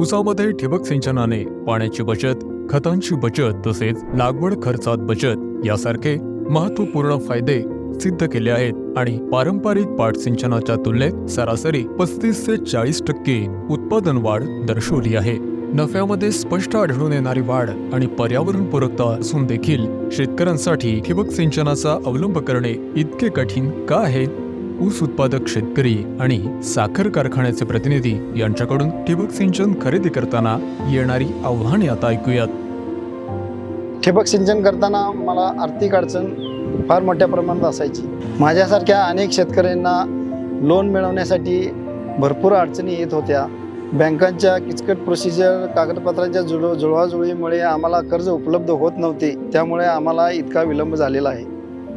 ऊसामध्ये ठिबक सिंचनाने पाण्याची बचत, खतांची बचत तसेच लागवड खर्चात बचत यासारखे महत्त्वपूर्ण फायदे सिद्ध केले आहेत आणि पारंपरिक पाट सिंचनाच्या तुलनेत सरासरी 35 ते 40% उत्पादन वाढ दर्शवली आहे. नफ्यामध्ये स्पष्ट आढळून येणारी वाढ आणि पर्यावरणपूरकता असून देखील शेतकऱ्यांसाठी ठिबक सिंचनाचा अवलंब करणे इतके कठीण का आहे? ऊस उत्पादक शेतकरी आणि साखर कारखान्याचे प्रतिनिधी यांच्याकडून ठिबक सिंचन खरेदी करताना येणारी आव्हाने आता ऐकूयात. ठिबक सिंचन करताना मला आर्थिक अडचण फार मोठ्या प्रमाणात असायची. माझ्यासारख्या अनेक शेतकऱ्यांना लोन मिळवण्यासाठी भरपूर अडचणी येत होत्या. बँकांच्या किचकट प्रोसिजर, कागदपत्रांच्या जुळवाजुळवीमुळे आम्हाला कर्ज उपलब्ध होत नव्हते. त्यामुळे आम्हाला इतका विलंब झालेला आहे.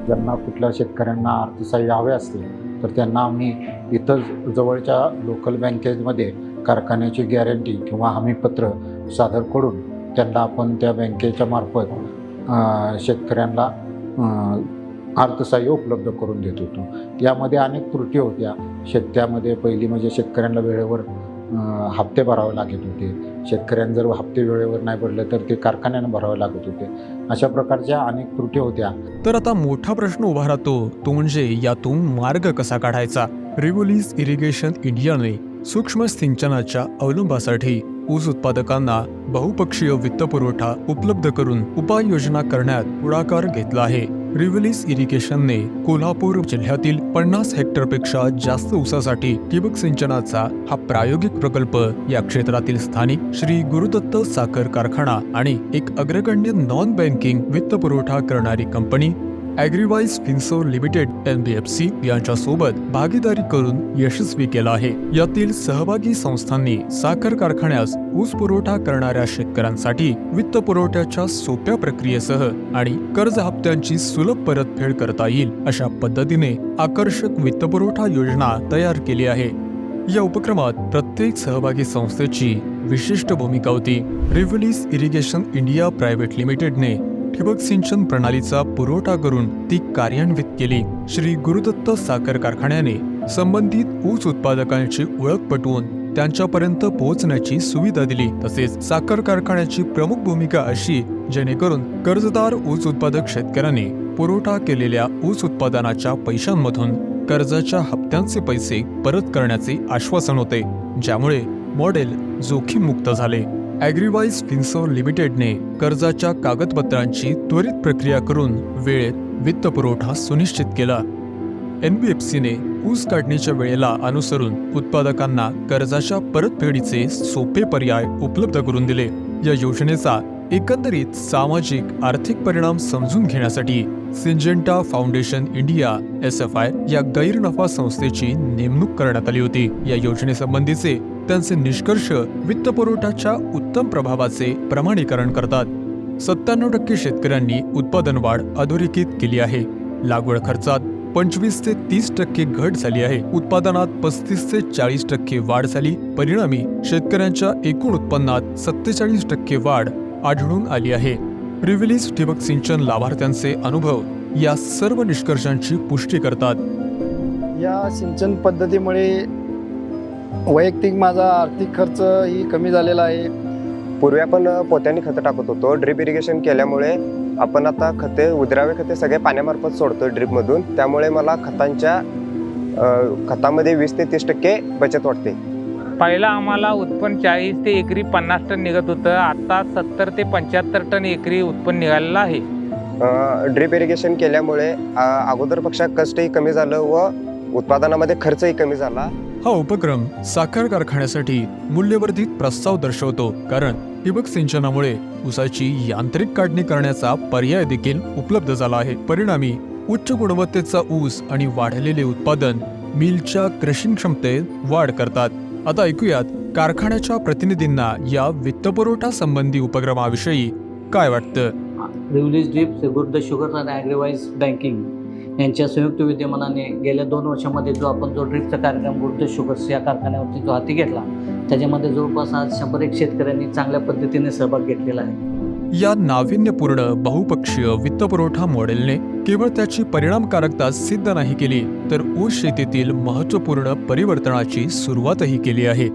ज्यांना कुठल्या शेतकऱ्यांना अर्थसहाय्य हवे असते तर त्यांना आम्ही इथं जवळच्या लोकल बँकेमध्ये कारखान्याची गॅरंटी किंवा हमीपत्र सादर करून त्यांना आपण त्या बँकेच्या मार्फत शेतकऱ्यांना अर्थसहाय्य उपलब्ध करून देत होतो. यामध्ये अनेक त्रुटी होत्या. त्यामध्ये पहिली म्हणजे शेतकऱ्यांना वेळेवर हप्ते भरावे लागत होते. शेतकऱ्यांना जर हप्ते वेळेवर नाही भरले तर ते कारखान्यानं भरावे लागत होते. अशा प्रकारच्या अनेक त्रुटी होत्या. तर आता मोठा प्रश्न उभा राहतो तो म्हणजे यातून मार्ग कसा काढायचा. रिव्होल्यूस इरिगेशन इंडियाने सूक्ष्म सिंचनाच्या अवलंबासाठी ऊस उत्पादकांना बहुपक्षीय वित्तपुरवठा उपलब्ध करून उपाययोजना करण्यात पुढाकार घेतला आहे. रिव्होल्यूस इरिगेशनने कोल्हापूर जिल्ह्यातील 50 हेक्टरपेक्षा जास्त ऊसासाठी ठिबक सिंचनाचा हा प्रायोगिक प्रकल्प या क्षेत्रातील स्थानिक श्री गुरुदत्त साखर कारखाना आणि एक अग्रगण्य नॉन बँकिंग वित्तपुरवठा करणारी कंपनी ॲग्रीवाइज फिन्सो लिमिटेड NBFC यांच्या सोबत भागीदारी करून यशस्वी केला आहे. यातील सहभागी संस्थांनी साखर कारखान्यास ऊस पुरवठा करणाऱ्या शेतकऱ्यांसाठी वित्त पुरवठ्याच्या सोप्या प्रक्रियेसह आणि कर्ज हप्त्यांची सुलभ परतफेड करता येईल अशा पद्धतीने आकर्षक वित्तपुरवठा योजना तयार केली आहे. या उपक्रमात प्रत्येक सहभागी संस्थेची विशिष्ट भूमिका होती. रिव्होल्यूस इरिगेशन इंडिया प्रायव्हेट लिमिटेडने ठिबक सिंचन प्रणालीचा पुरवठा करून ती कार्यान्वित केली. श्री गुरुदत्त साखर कारखान्याने संबंधित ऊस उत्पादकांची ओळख पटवून त्यांच्यापर्यंत पोहोचण्याची सुविधा दिली. तसेच साखर कारखान्याची प्रमुख भूमिका अशी जेणेकरून कर्जदार ऊस उत्पादक शेतकऱ्यांनी पुरवठा केलेल्या ऊस उत्पादनाच्या पैशांमधून कर्जाच्या हप्त्यांचे पैसे परत करण्याचे आश्वासन होते, ज्यामुळे मॉडेल जोखीममुक्त झाले. ॲग्रीवाइज फिन्सो लिमिटेडने कर्जाच्या कागदपत्रांची त्वरित प्रक्रिया करून वेळेत वित्तपुरवठा सुनिश्चित केला. NBFCने ऊस काढणीच्या वेळेला अनुसरून उत्पादकांना कर्जाच्या परतफेडीचे सोपे पर्याय उपलब्ध करून दिले. या योजनेचा एकंदरीत सामाजिक आर्थिक परिणाम समजून घेण्यासाठी सिंजेंटा फाउंडेशन इंडिया SFI या गैरनफा संस्थेची नेमणूक करण्यात आली होती. या योजनेसंबंधीचे त्यांचे निष्कर्ष वित्तपुरवठ्याच्या उत्तम प्रभावाचे प्रमाणीकरण करतात. 97% शेतकऱ्यांनी उत्पादन वाढ अधोरेखित केली आहे. लागवड खर्चात 25 ते 30% घट झाली आहे. उत्पादनात 35 ते 40% वाढ झाली. परिणामी शेतकऱ्यांच्या एकूण उत्पन्नात 47% वाढ आढळून आली आहे. रिव्होल्यूस ठिबक सिंचन लाभार्थ्यांचे अनुभव या सर्व निष्कर्षांची पुष्टी करतात. या सिंचन पद्धतीमुळे वैयक्तिक माझा आर्थिक खर्च ही कमी झालेला आहे. पूर्वी आपण पोत्याने खतं टाकत होतो. ड्रिप इरिगेशन केल्यामुळे आपण आता खते, उद्रावे खते सगळे पाण्यामार्फत सोडतो ड्रिपमधून. त्यामुळे मला खतामध्ये 20 ते 30% बचत वाटते. पहिला आम्हाला उत्पन्न 40 ते एकरी 50 टन निघत होतं. आता 70 ते 75 टन एकरी उत्पन्न निघालेलं आहे. ड्रिप इरिगेशन केल्यामुळे अगोदरपेक्षा कष्टही कमी झालं व उत्पादनामध्ये खर्चही कमी झाला. हा उपक्रम साखर कारखान्यासाठी मूल्यवर्धित प्रस्ताव दर्शवतो, कारण ठिबक सिंचनामुळे ऊसाची यांत्रिक काढणी करण्याचा पर्याय देखील उपलब्ध झाला आहे. परिणामी उच्च गुणवत्तेचा ऊस आणि वाढलेले उत्पादन मिलच्या क्रशिंग क्षमतेत वाढ करतात. आता ऐकूयात कारखान्याच्या प्रतिनिधींना या वित्तपुरवठा संबंधी उपक्रमाविषयी काय वाटतं. रिव्होल्यूस ड्रिप, गुरुदत्त शुगर आणि ॲग्रीवाइज बँकिंग यांच्या संयुक्त विद्यमानाने गेल्या 2 वर्षामध्ये जो ड्रिपचा कार्यक्रम गुरुदत्त शुगर्स या कारखान्यावरती जो हाती घेतला, त्याच्यामध्ये जवळपास आज 101 शेतकऱ्यांनी चांगल्या पद्धतीने सहभाग घेतलेला आहे. या नाविन्यपूर्ण बहुपक्षीय वित्तपुरवठा मॉडेलने केवळ त्याची परिणामकारकता सिद्ध नाही केली, तर ऊस शेतीतील महत्त्वपूर्ण परिवर्तनाची सुरुवातही केली आहे.